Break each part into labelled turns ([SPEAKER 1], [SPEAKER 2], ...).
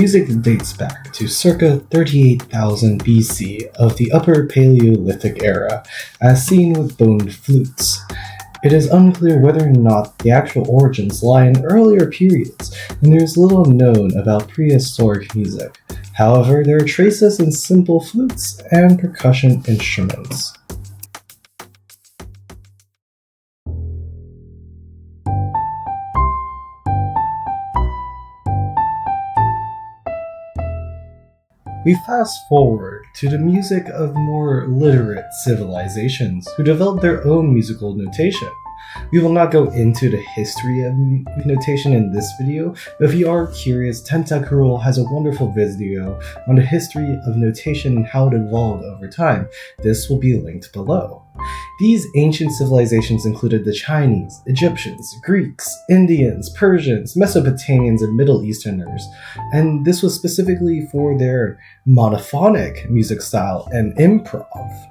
[SPEAKER 1] Music dates back to circa 38,000 BC of the Upper Paleolithic era, as seen with boned flutes. It is unclear whether or not the actual origins lie in earlier periods, and there is little known about prehistoric music. However, there are traces in simple flutes and percussion instruments. We fast forward to the music of more literate civilizations who developed their own musical notation. We will not go into the history of notation in this video, but if you are curious, Tentacruel has a wonderful video on the history of notation and how it evolved over time. This will be linked below. These ancient civilizations included the Chinese, Egyptians, Greeks, Indians, Persians, Mesopotamians, and Middle Easterners, and this was specifically for their monophonic music style and improv.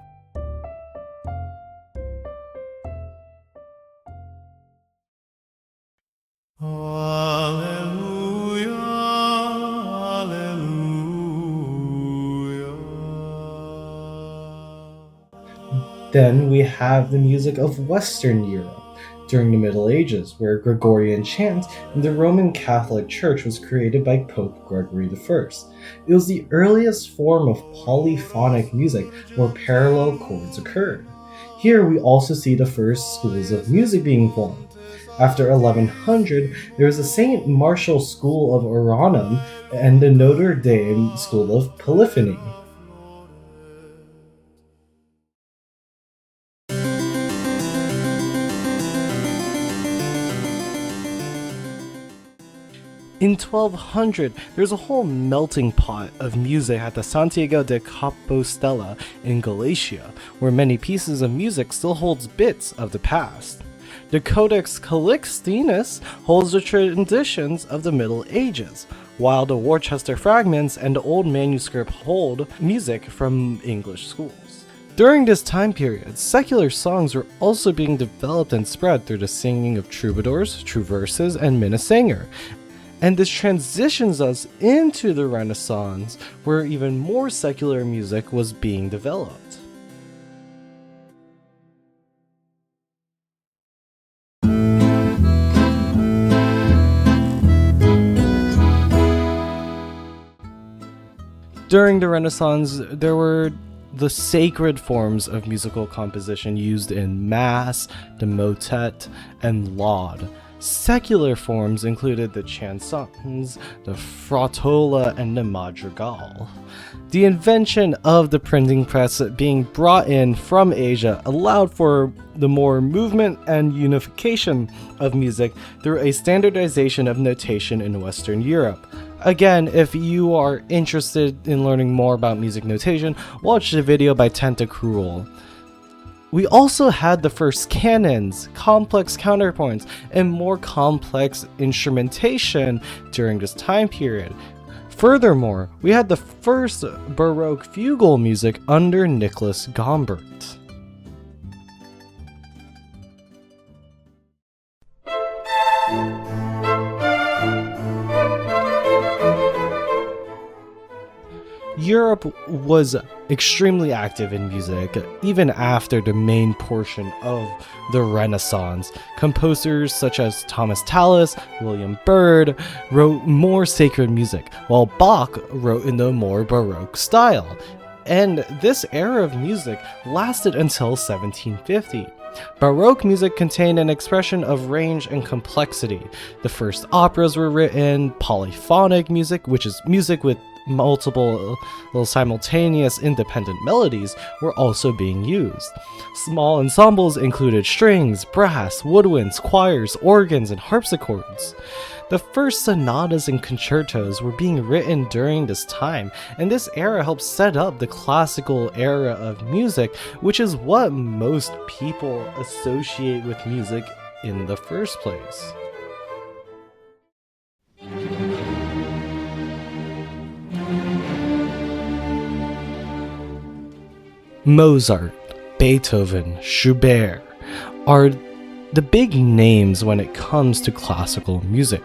[SPEAKER 1] Then we have the music of Western Europe during the Middle Ages, where Gregorian chant in the Roman Catholic Church was created by Pope Gregory I. It was the earliest form of polyphonic music where parallel chords occurred. Here we also see the first schools of music being formed. After 1100, there was the St. Martial School of Oranum and the Notre Dame School of Polyphony. In 1200, there's a whole melting pot of music at the Santiago de Compostela in Galicia, where many pieces of music still holds bits of the past. The Codex Calixtinus holds the traditions of the Middle Ages, while the Worcester fragments and the old manuscript hold music from English schools. During this time period, secular songs were also being developed and spread through the singing of troubadours, trouverses, and minnesänger. And this transitions us into the Renaissance, where even more secular music was being developed. During the Renaissance, there were the sacred forms of musical composition used in Mass, the motet, and laude. Secular forms included the chansons, the frotola, and the madrigal. The invention of the printing press being brought in from Asia allowed for the more movement and unification of music through a standardization of notation in Western Europe. Again, if you are interested in learning more about music notation, watch the video by Tentacruel. We also had the first canons, complex counterpoints, and more complex instrumentation during this time period. Furthermore, we had the first Baroque fugal music under Nicholas Gombert. Europe was extremely active in music, even after the main portion of the Renaissance. Composers such as Thomas Tallis, William Byrd wrote more sacred music, while Bach wrote in the more Baroque style. And this era of music lasted until 1750. Baroque music contained an expression of range and complexity. The first operas were written, polyphonic music, which is music with multiple simultaneous independent melodies, were also being used. Small ensembles included strings, brass, woodwinds, choirs, organs, and harpsichords. The first sonatas and concertos were being written during this time, and this era helped set up the classical era of music, which is what most people associate with music in the first place. Mozart, Beethoven, Schubert are the big names when it comes to classical music.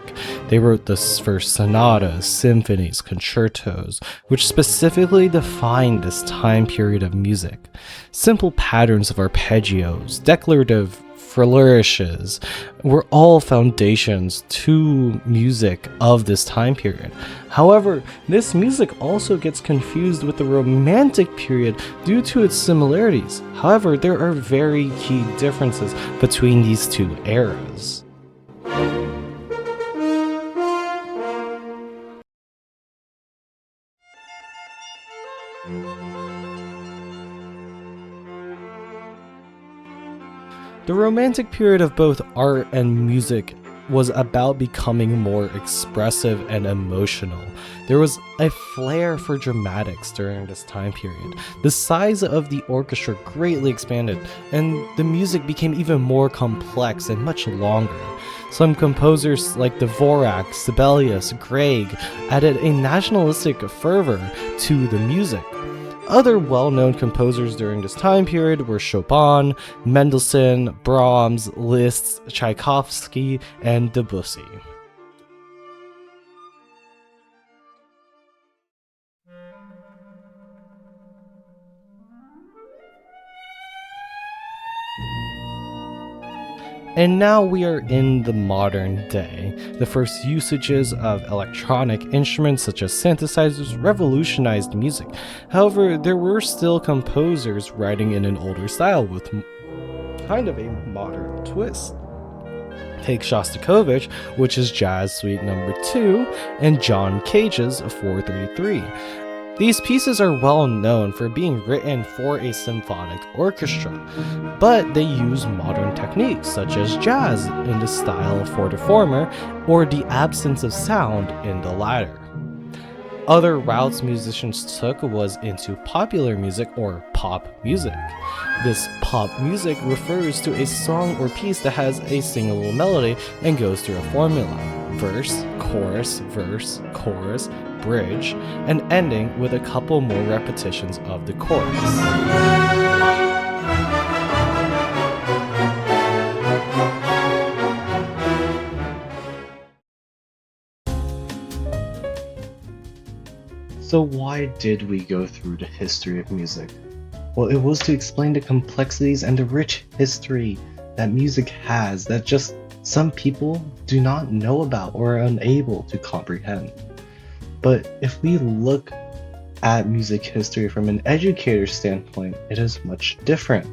[SPEAKER 1] They wrote the first sonatas, symphonies, concertos, which specifically defined this time period of music. Simple patterns of arpeggios, declarative flourishes were all foundations to music of this time period. However, this music also gets confused with the Romantic period due to its similarities. However, there are very key differences between these two eras. The Romantic period of both art and music was about becoming more expressive and emotional. There was a flair for dramatics during this time period. The size of the orchestra greatly expanded, and the music became even more complex and much longer. Some composers like Dvorak, Sibelius, Grieg added a nationalistic fervor to the music. Other well-known composers during this time period were Chopin, Mendelssohn, Brahms, Liszt, Tchaikovsky, and Debussy. And now we are in the modern day. The first usages of electronic instruments such as synthesizers revolutionized music. However, there were still composers writing in an older style with kind of a modern twist. Take Shostakovich, which is Jazz Suite No. 2, and John Cage's 433. These pieces are well known for being written for a symphonic orchestra, but they use modern techniques such as jazz in the style for the former, or the absence of sound in the latter. Other routes musicians took was into popular music or pop music. This pop music refers to a song or piece that has a single melody and goes through a formula: verse, chorus, bridge, and ending with a couple more repetitions of the chorus. So why did we go through the history of music? Well, it was to explain the complexities and the rich history that music has that just some people do not know about or are unable to comprehend. But if we look at music history from an educator's standpoint, it is much different.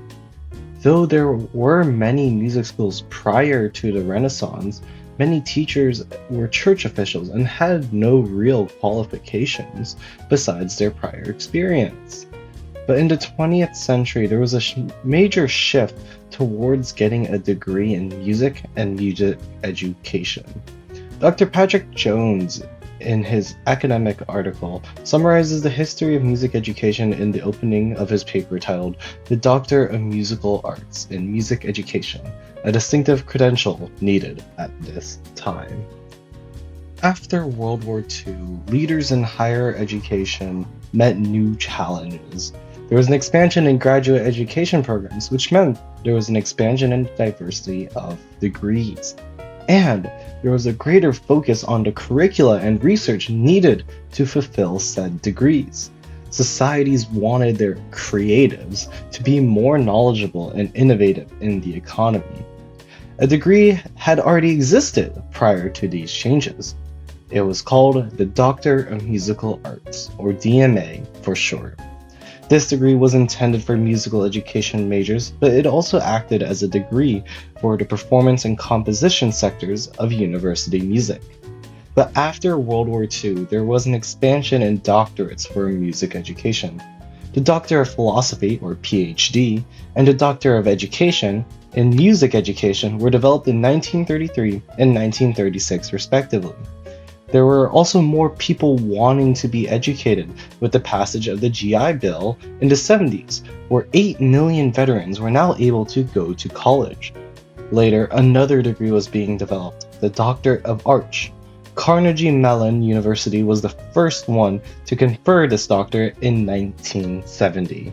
[SPEAKER 1] Though there were many music schools prior to the Renaissance, many teachers were church officials and had no real qualifications besides their prior experience. But in the 20th century, there was a major shift towards getting a degree in music and music education. Dr. Patrick Jones, in his academic article, summarizes the history of music education in the opening of his paper titled "The Doctor of Musical Arts in Music Education, a distinctive credential needed at this time." After World War II, leaders in higher education met new challenges. There was an expansion in graduate education programs, which meant there was an expansion in diversity of degrees. And there was a greater focus on the curricula and research needed to fulfill said degrees. Societies wanted their creatives to be more knowledgeable and innovative in the economy. A degree had already existed prior to these changes. It was called the Doctor of Musical Arts, or DMA for short. This degree was intended for musical education majors, but it also acted as a degree for the performance and composition sectors of university music. But after World War II, there was an expansion in doctorates for music education. The Doctor of Philosophy, or PhD, and the Doctor of Education in Music Education were developed in 1933 and 1936 respectively. There were also more people wanting to be educated with the passage of the GI Bill in the 70s, where 8 million veterans were now able to go to college. Later, another degree was being developed, the Doctor of Arts. Carnegie Mellon University was the first one to confer this doctorate in 1970.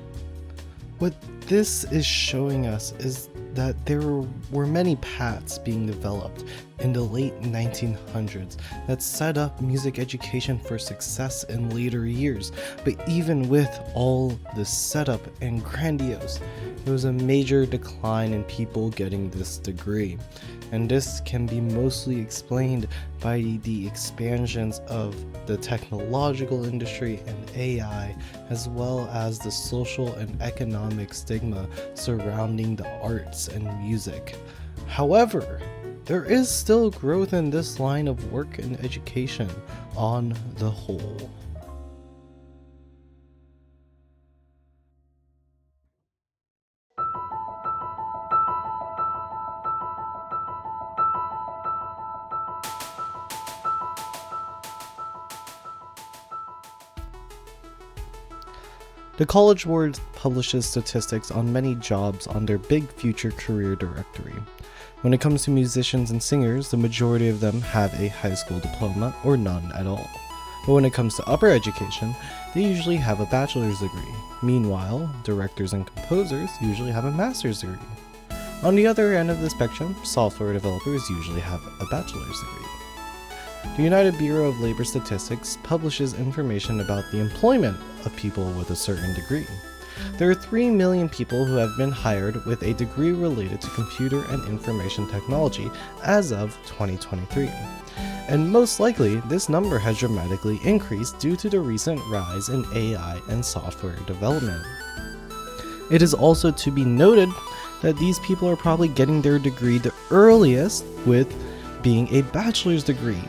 [SPEAKER 1] What this is showing us is that there were many paths being developed in the late 1900s that set up music education for success in later years. But even with all the setup and grandiose, there was a major decline in people getting this degree. And this can be mostly explained by the expansions of the technological industry and AI, as well as the social and economic stigma surrounding the arts and music. However, there is still growth in this line of work and education on the whole. The College Board publishes statistics on many jobs on their Big Future Career Directory. When it comes to musicians and singers, the majority of them have a high school diploma or none at all. But when it comes to upper education, they usually have a bachelor's degree. Meanwhile, directors and composers usually have a master's degree. On the other end of the spectrum, software developers usually have a bachelor's degree. The United Bureau of Labor Statistics publishes information about the employment of people with a certain degree. There are 3 million people who have been hired with a degree related to computer and information technology as of 2023. And most likely, this number has dramatically increased due to the recent rise in AI and software development. It is also to be noted that these people are probably getting their degree the earliest, with being a bachelor's degree.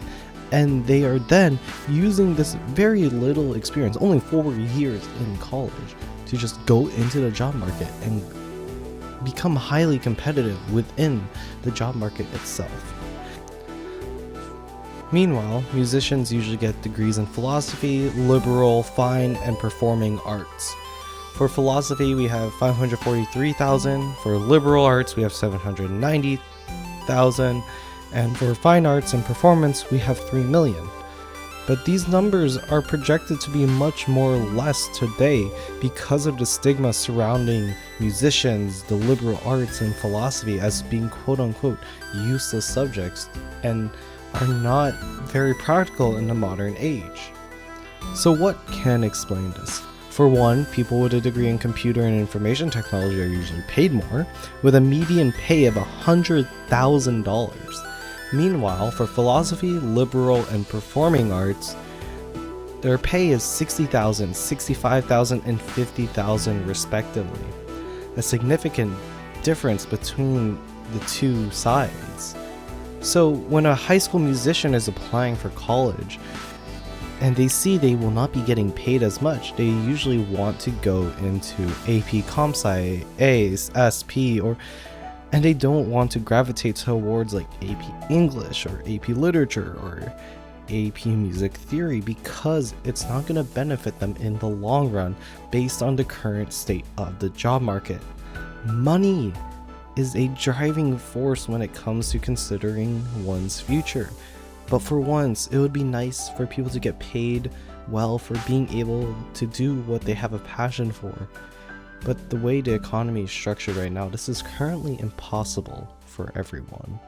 [SPEAKER 1] And they are then using this very little experience, only 4 years in college, to just go into the job market and become highly competitive within the job market itself. Meanwhile, musicians usually get degrees in philosophy, liberal, fine, and performing arts. For philosophy, we have 543,000. For liberal arts, we have 790,000. And for fine arts and performance, we have 3 million. But these numbers are projected to be much more or less today because of the stigma surrounding musicians, the liberal arts, and philosophy as being quote-unquote useless subjects and are not very practical in the modern age. So what can explain this? For one, people with a degree in computer and information technology are usually paid more, with a median pay of $100,000. Meanwhile, for philosophy, liberal, and performing arts, their pay is $60,000, $65,000, and $50,000 respectively. A significant difference between the two sides. So when a high school musician is applying for college, and they see they will not be getting paid as much, they usually want to go into AP Comp Sci, ACE, SP, and they don't want to gravitate towards like AP English or AP Literature or AP Music Theory because it's not going to benefit them in the long run based on the current state of the job market. Money is a driving force when it comes to considering one's future. But for once, it would be nice for people to get paid well for being able to do what they have a passion for. But the way the economy is structured right now, this is currently impossible for everyone.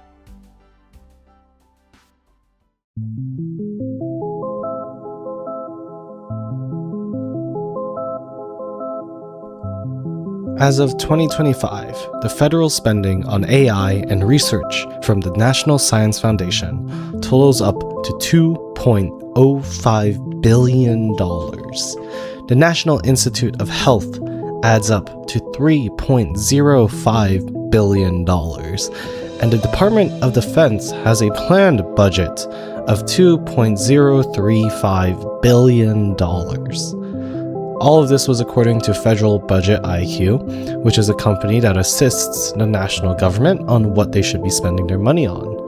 [SPEAKER 1] As of 2025, the federal spending on AI and research from the National Science Foundation totals up to $2.05 billion. The National Institute of Health adds up to $3.05 billion, and the Department of Defense has a planned budget of $2.035 billion. All of this was according to Federal Budget IQ, which is a company that assists the national government on what they should be spending their money on.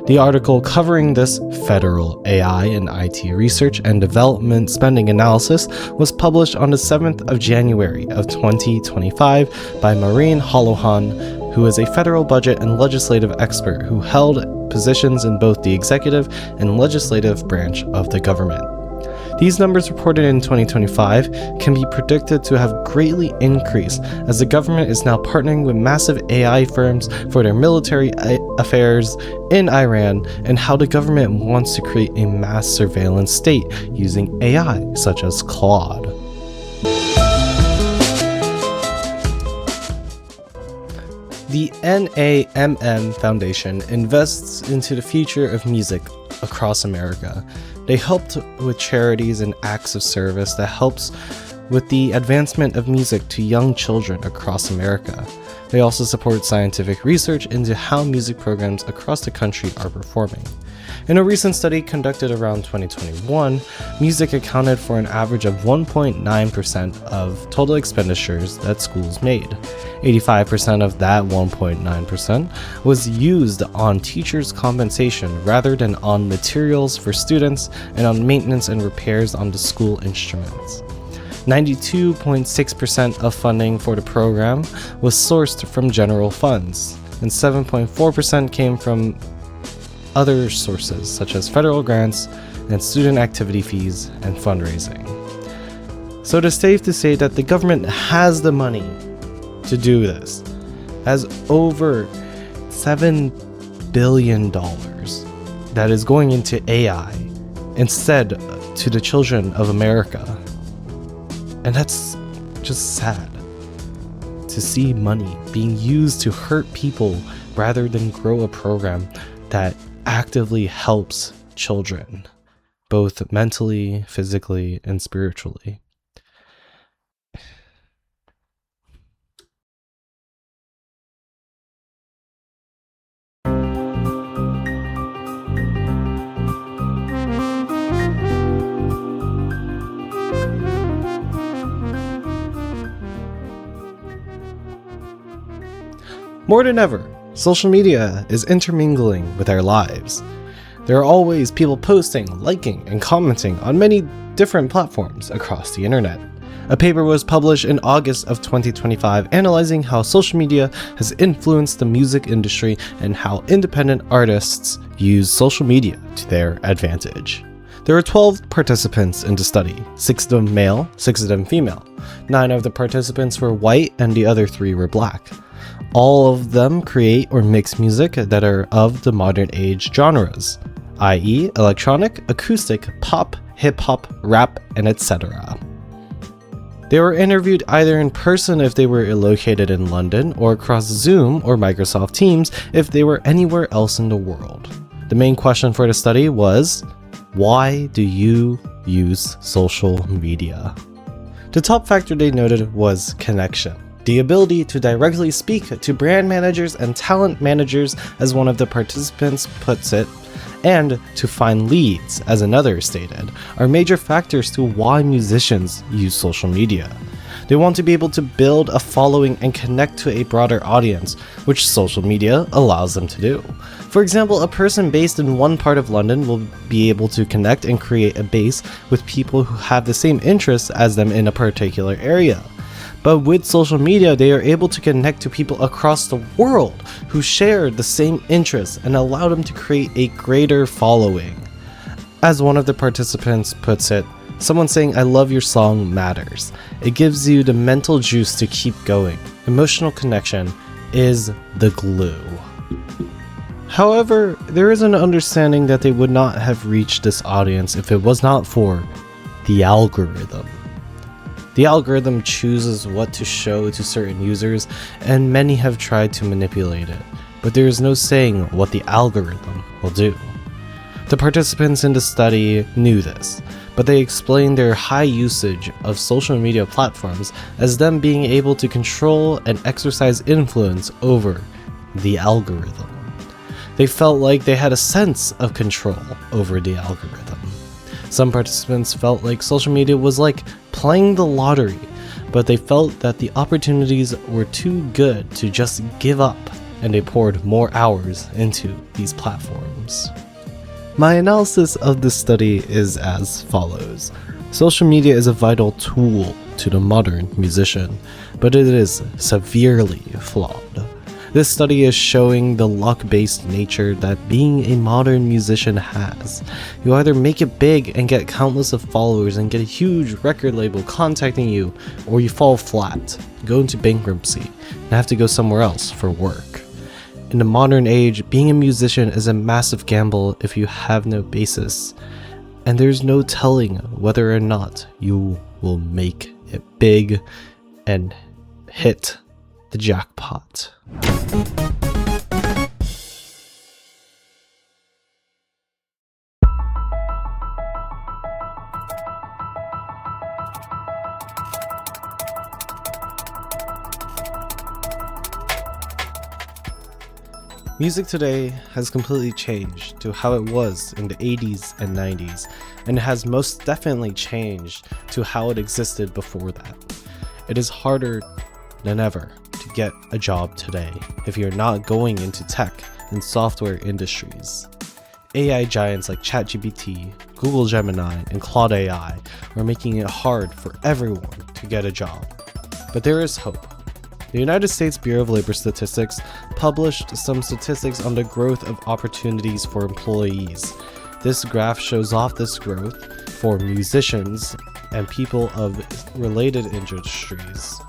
[SPEAKER 1] The article covering this federal AI and IT research and development spending analysis was published on the 7th of January of 2025 by Maureen Holohan, who is a federal budget and legislative expert who held positions in both the executive and legislative branch of the government. These numbers reported in 2025 can be predicted to have greatly increased as the government is now partnering with massive AI firms for their military affairs in Iran, and how the government wants to create a mass surveillance state using AI such as Claude. The NAMM Foundation invests into the future of music across America. They helped with charities and acts of service that helps with the advancement of music to young children across America. They also support scientific research into how music programs across the country are performing. In a recent study conducted around 2021, music accounted for an average of 1.9% of total expenditures that schools made. 85% of that 1.9% was used on teachers' compensation rather than on materials for students and on maintenance and repairs on the school instruments. 92.6% of funding for the program was sourced from general funds, and 7.4% came from other sources such as federal grants and student activity fees and fundraising. So it is safe to say that the government has the money to do this, has over $7 billion that is going into AI instead to the children of America. And that's just sad to see money being used to hurt people rather than grow a program that actively helps children, both mentally, physically, and spiritually. More than ever, social media is intermingling with our lives. There are always people posting, liking, and commenting on many different platforms across the internet. A paper was published in August of 2025 analyzing how social media has influenced the music industry and how independent artists use social media to their advantage. There were 12 participants in the study, 6 of them male, 6 of them female. 9 of the participants were white and the other 3 were black. All of them create or mix music that are of the modern age genres, i.e. electronic, acoustic, pop, hip-hop, rap, and etc. They were interviewed either in person if they were located in London, or across Zoom or Microsoft Teams if they were anywhere else in the world. The main question for the study was, why do you use social media? The top factor they noted was connection. The ability to directly speak to brand managers and talent managers, as one of the participants puts it, and to find leads, as another stated, are major factors to why musicians use social media. They want to be able to build a following and connect to a broader audience, which social media allows them to do. For example, a person based in one part of London will be able to connect and create a base with people who have the same interests as them in a particular area. But with social media, they are able to connect to people across the world who share the same interests and allow them to create a greater following. As one of the participants puts it, someone saying, "I love your song" matters. It gives you the mental juice to keep going. Emotional connection is the glue. However, there is an understanding that they would not have reached this audience if it was not for the algorithm. The algorithm chooses what to show to certain users, and many have tried to manipulate it, but there is no saying what the algorithm will do. The participants in the study knew this, but they explained their high usage of social media platforms as them being able to control and exercise influence over the algorithm. They felt like they had a sense of control over the algorithm. Some participants felt like social media was like playing the lottery, but they felt that the opportunities were too good to just give up, and they poured more hours into these platforms. My analysis of this study is as follows. Social media is a vital tool to the modern musician, but it is severely flawed. This study is showing the luck-based nature that being a modern musician has. You either make it big and get countless of followers and get a huge record label contacting you, or you fall flat, go into bankruptcy, and have to go somewhere else for work. In the modern age, being a musician is a massive gamble if you have no basis, and there's no telling whether or not you will make it big and hit the jackpot. Music today has completely changed to how it was in the 80s and 90s, and it has most definitely changed to how it existed before that. It is harder than ever to get a job today if you're not going into tech and software industries. AI giants like ChatGPT, Google Gemini, and Claude AI are making it hard for everyone to get a job. But there is hope. The United States Bureau of Labor Statistics published some statistics on the growth of opportunities for employees. This graph shows off this growth for musicians and people of related industries.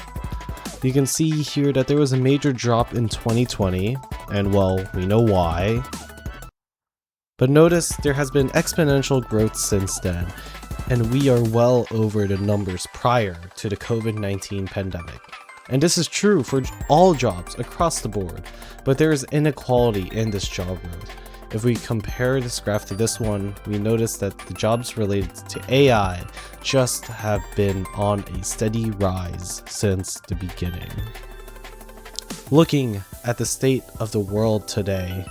[SPEAKER 1] You can see here that there was a major drop in 2020, and well, we know why. But notice there has been exponential growth since then, and we are well over the numbers prior to the COVID-19 pandemic. And this is true for all jobs across the board, but there is inequality in this job growth. If we compare this graph to this one, we notice that the jobs related to AI just have been on a steady rise since the beginning. Looking at the state of the world today,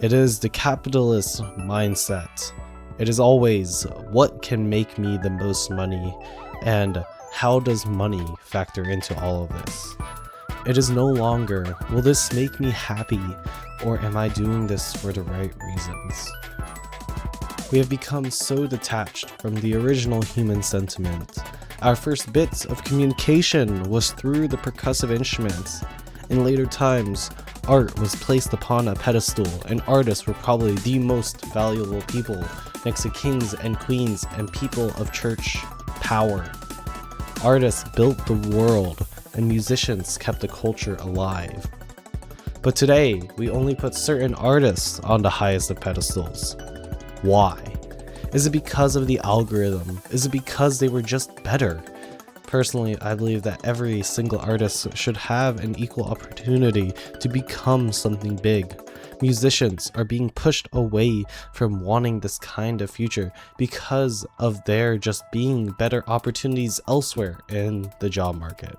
[SPEAKER 1] it is the capitalist mindset. It is always, what can make me the most money, and how does money factor into all of this? It is no longer, will this make me happy, or am I doing this for the right reasons? We have become so detached from the original human sentiment. Our first bits of communication was through the percussive instruments. In later times, art was placed upon a pedestal, and artists were probably the most valuable people next to kings and queens and people of church power. Artists built the world, and musicians kept the culture alive. But today, we only put certain artists on the highest of pedestals. Why? Is it because of the algorithm? Is it because they were just better? Personally, I believe that every single artist should have an equal opportunity to become something big. Musicians are being pushed away from wanting this kind of future because of there just being better opportunities elsewhere in the job market.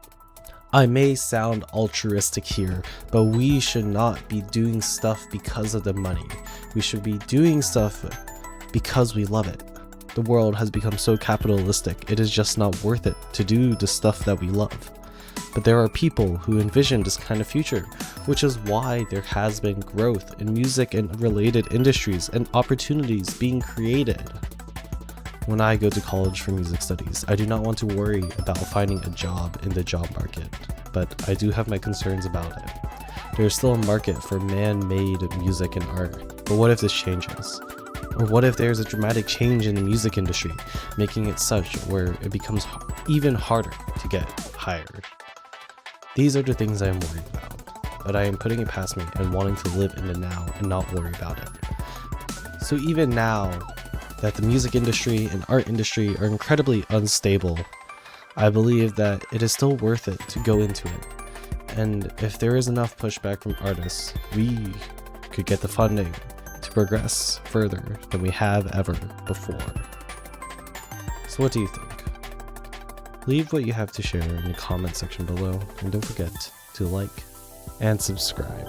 [SPEAKER 1] I may sound altruistic here, but we should not be doing stuff because of the money. We should be doing stuff because we love it. The world has become so capitalistic, it is just not worth it to do the stuff that we love. But there are people who envision this kind of future, which is why there has been growth in music and related industries and opportunities being created. When I go to college for music studies, I do not want to worry about finding a job in the job market, but I do have my concerns about it. There is still a market for man-made music and art, but what if this changes? Or what if there's a dramatic change in the music industry, making it such where it becomes even harder to get hired? These are the things I am worried about, but I am putting it past me and wanting to live in the now and not worry about it. So even now that the music industry and art industry are incredibly unstable, I believe that it is still worth it to go into it. And if there is enough pushback from artists, we could get the funding to progress further than we have ever before. So what do you think? Leave what you have to share in the comment section below, and don't forget to like and subscribe.